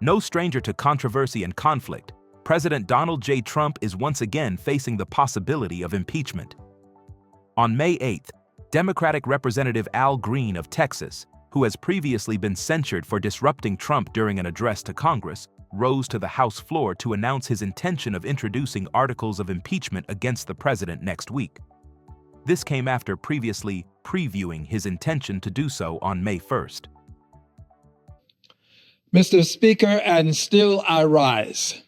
No stranger to controversy and conflict, President Donald J. Trump is once again facing the possibility of impeachment. On May 8th, Democratic Representative Al Green of Texas, who has previously been censured for disrupting Trump during an address to Congress, rose to the House floor to announce his intention of introducing articles of impeachment against the president next week. This came after previously previewing his intention to do so on May 1st. Mr. Speaker, and still I rise,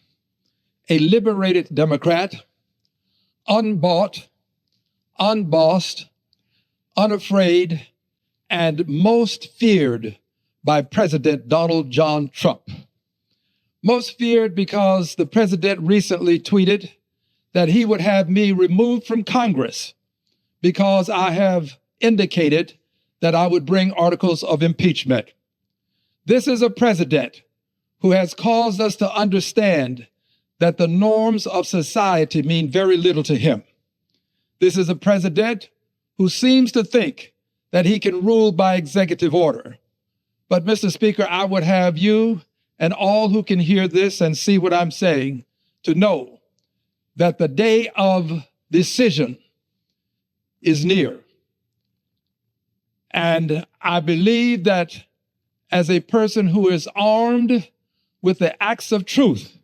a liberated Democrat, unbought, unbossed, unafraid, and most feared by President Donald John Trump. Most feared because the president recently tweeted that he would have me removed from Congress because I have indicated that I would bring articles of impeachment. This is a president who has caused us to understand that the norms of society mean very little to him. This is a president who seems to think that he can rule by executive order. But, Mr. Speaker, I would have you and all who can hear this and see what I'm saying to know that the day of decision is near. And I believe that as a person who is armed with the axe of truth,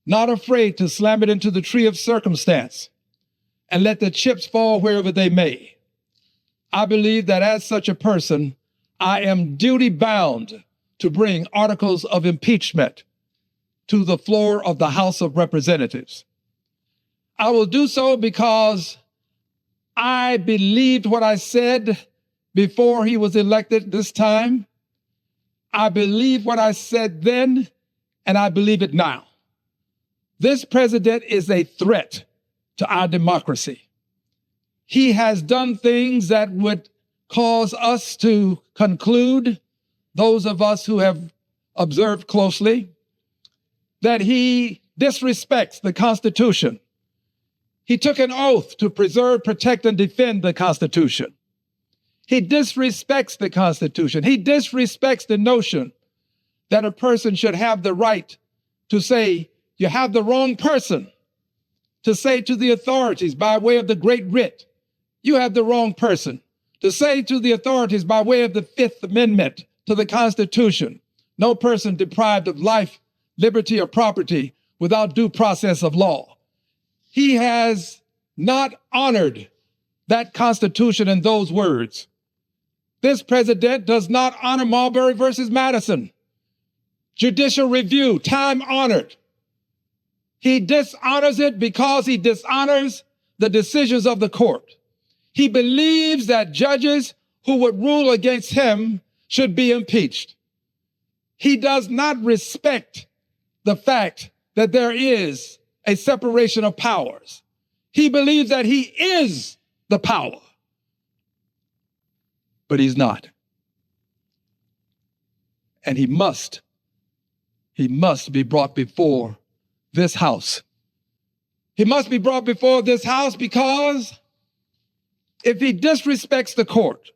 not afraid to slam it into the tree of circumstance and let the chips fall wherever they may, I believe that as such a person, I am duty bound to bring articles of impeachment to the floor of the House of Representatives. I will do so because I believed what I said before he was elected this time. I believe what I said then, and I believe it now. This president is a threat to our democracy. He has done things that would cause us to conclude, those of us who have observed closely, that he disrespects the Constitution. He took an oath to preserve, protect, and defend the Constitution. He disrespects the Constitution. He disrespects the notion that a person should have the right to say, you have the wrong person, to say to the authorities by way of the Great Writ, you have the wrong person, to say to the authorities by way of the Fifth Amendment to the Constitution, no person deprived of life, liberty, or property without due process of law. He has not honored that Constitution in those words. This president does not honor Marbury versus Madison. Judicial review, time honored. He dishonors it because he dishonors the decisions of the court. He believes that judges who would rule against him should be impeached. He does not respect the fact that there is a separation of powers. He believes that he is the power. But he's not. And he must be brought before this House. He must be brought before this House because if he disrespects the court,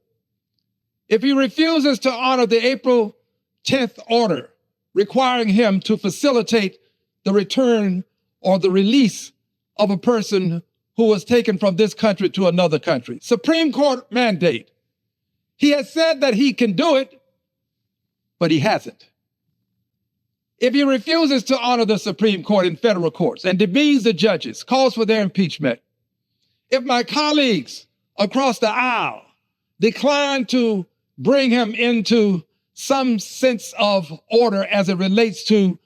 if he refuses to honor the April 10th order requiring him to facilitate the return or the release of a person who was taken from this country to another country, Supreme Court mandate, he has said that he can do it, but he hasn't. If he refuses to honor the Supreme Court in federal courts and demeans the judges, calls for their impeachment, if my colleagues across the aisle decline to bring him into some sense of order as it relates to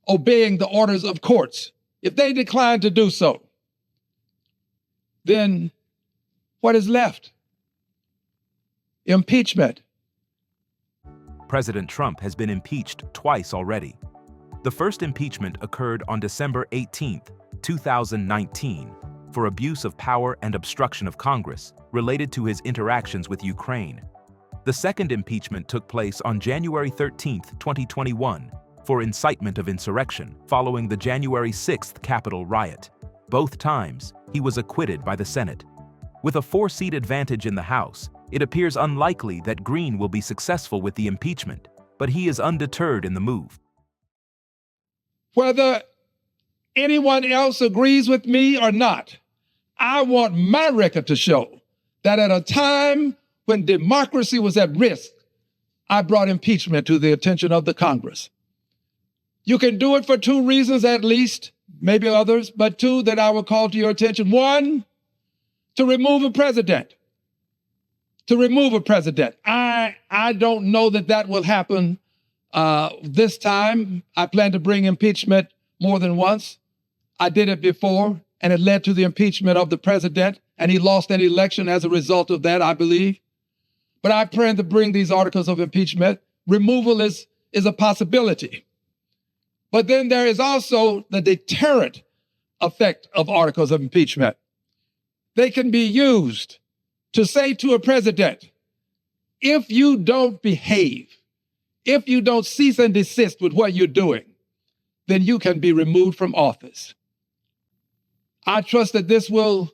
obeying the orders of courts, if they decline to do so, then what is left? Impeachment. President Trump has been impeached twice already. The first impeachment occurred on December 18, 2019, for abuse of power and obstruction of Congress related to his interactions with Ukraine. The second impeachment took place on January 13, 2021, for incitement of insurrection following the January 6th Capitol riot. Both times, he was acquitted by the Senate. With a 4-seat advantage in the House, it appears unlikely that Green will be successful with the impeachment, but he is undeterred in the move. Whether anyone else agrees with me or not, I want my record to show that at a time when democracy was at risk, I brought impeachment to the attention of the Congress. You can do it for two reasons at least, maybe others, but two that I will call to your attention. One, to remove a president. To remove a president. I don't know that that will happen this time. I plan to bring impeachment more than once. I did it before, and it led to the impeachment of the president, and he lost an election as a result of that, I believe. But I plan to bring these articles of impeachment. Removal is a possibility. But then there is also the deterrent effect of articles of impeachment. They can be used to say to a president, if you don't behave, if you don't cease and desist with what you're doing, then you can be removed from office. I trust that this will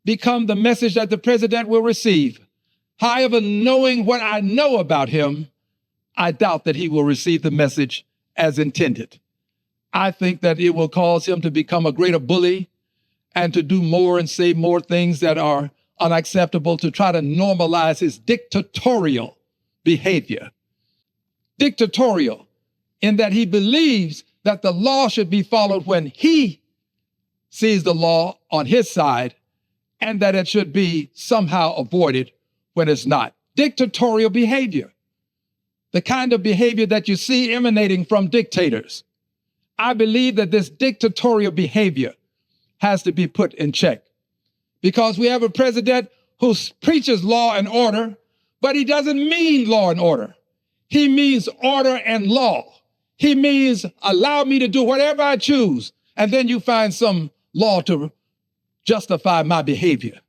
become the message that the president will receive. However, knowing what I know about him, I doubt that he will receive the message as intended. I think that it will cause him to become a greater bully and to do more and say more things that are unacceptable, to try to normalize his dictatorial behavior. Dictatorial in that he believes that the law should be followed when he sees the law on his side, and that it should be somehow avoided when it's not. Dictatorial behavior, the kind of behavior that you see emanating from dictators. I believe that this dictatorial behavior has to be put in check, because we have a president who preaches law and order, but he doesn't mean law and order. He means order and law. He means allow me to do whatever I choose, and then you find some law to justify my behavior.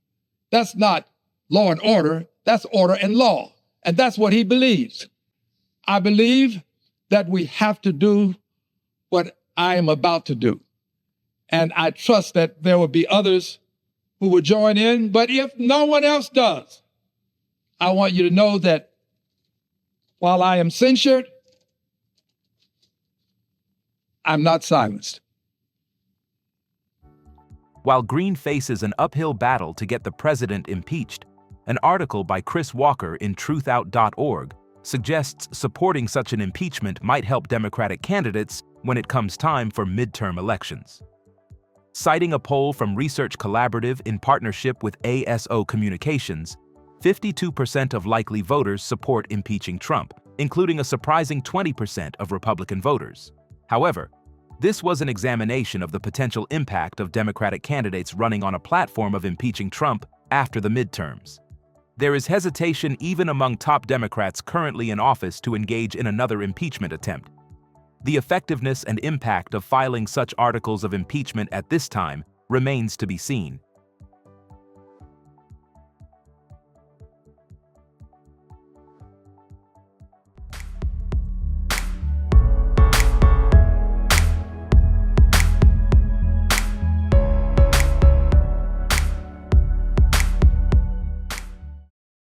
That's not law and order, that's order and law. And that's what he believes. I believe that we have to do what I am about to do. And I trust that there will be others who will join in. But if no one else does, I want you to know that while I am censured, I'm not silenced. While Green faces an uphill battle to get the president impeached, an article by Chris Walker in truthout.org suggests supporting such an impeachment might help Democratic candidates when it comes time for midterm elections. Citing a poll from Research Collaborative in partnership with ASO Communications, 52% of likely voters support impeaching Trump, including a surprising 20% of Republican voters. However, this was an examination of the potential impact of Democratic candidates running on a platform of impeaching Trump after the midterms. There is hesitation even among top Democrats currently in office to engage in another impeachment attempt. The effectiveness and impact of filing such articles of impeachment at this time remains to be seen.